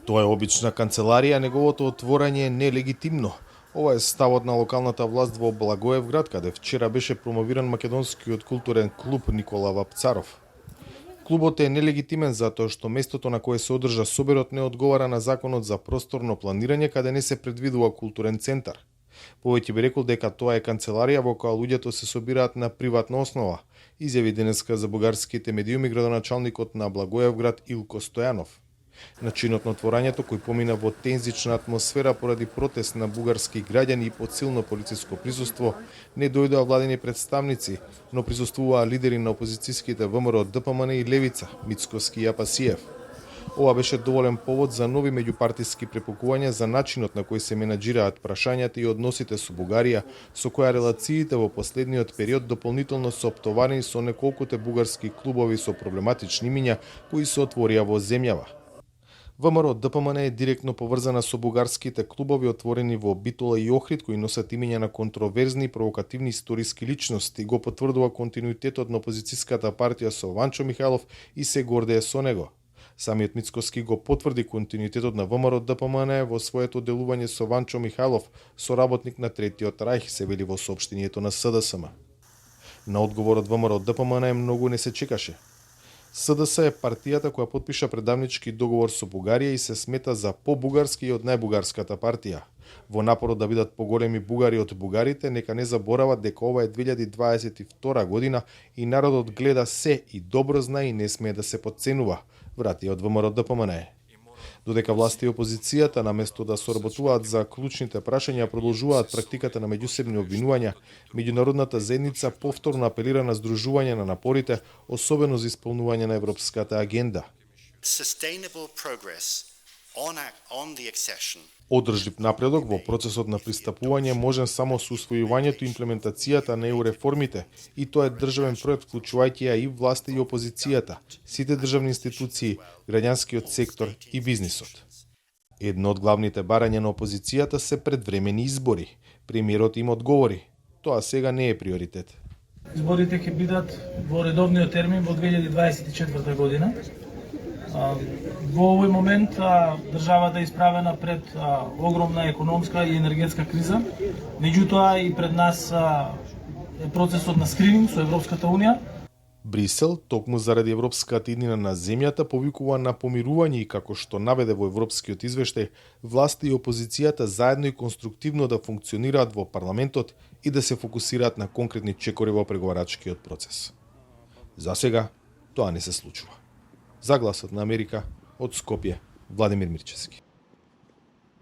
Тоа е обична канцеларија, неговото отворање е нелегитимно. Ова е ставот на локалната власт во Благоевград, каде вчера беше промовиран македонскиот културен клуб Никола Вапцаров. Клубот е нелегитимен затоа што местото на кое се одржа соборот не одговара на законот за просторно планирање, каде не се предвидува културен центар. Повеќе би рекол дека тоа е канцеларија во која луѓето се собираат на приватна основа, изјави денеска за бугарските медиуми градоначалникот на Благоевград Илко Стојанов. Начинот на отворањето, кој помина во тензична атмосфера поради протест на бугарски граѓани и под силно полициско присуство, не дојдоа владини представници, но присуствуваа лидери на опозицијските ВМРО, ДПМН и Левица, Мицкоски и Апасиев. Ова беше доволен повод за нови меѓупартиски препукувања за начинот на кој се менаџираат прашањата и односите со Бугарија, со која релациите во последниот период дополнително се оптоварени со неколкуте бугарски клубови со проблематични имиња кои се отворија во земјава. ВМРО ДПМН е директно поврзана со бугарските клубови отворени во Битола и Охрид, кои носат имиња на контроверзни и провокативни историски личности, го потврдува континуитетот на опозицијската партија со Ванчо Михайлов и се гордее со него. Самиот Мицкоски го потврди континуитетот на ВМРО ДПМН во своето делување со Ванчо Михайлов, соработник на Третиот рајх, се вели во соопштението на СДСМ. На одговорот ВМРО ДПМН многу не се чекаше. СДС е партијата која потпиша предавнички договор со Бугарија и се смета за побугарски и од најбугарската партија. Во напорот да бидат поголеми бугари од бугарите, нека не заборават дека ова е 2022 година и народот гледа се и добро знае и не смее да се подценува, врати од ВМРО ДПМН. Додека власти и опозицијата, наместо да соработуваат за клучните прашања, продолжуваат практиката на меѓусебни обвинувања, меѓународната заедница повторно апелира на здружување на напорите, особено за исполнување на европската агенда. Одржлив напредок во процесот на пристапување можен само со усвојувањето и имплементацијата на ЕУ реформите, и тоа е државен проект вклучувајќи ја и власта и опозицијата, сите државни институции, граѓанскиот сектор и бизнисот. Едно од главните барања на опозицијата се предвремени избори. Премиерот им одговори: тоа сега не е приоритет. Изборите ќе бидат во редовниот термин во 2024 година. Во овој момент државата е исправена пред огромна економска и енергетска криза. Меѓутоа и пред нас е процесот на скрининг со Европската унија. Брисел, токму заради европската иднина на земјата, повикува на помирување и, како што наведе во европскиот извештај, власта и опозицијата заедно и конструктивно да функционираат во парламентот и да се фокусираат на конкретни чекори во преговарачкиот процес. За сега тоа не се случува. За гласот на Америка, од Скопје, Владимир Мирчевски.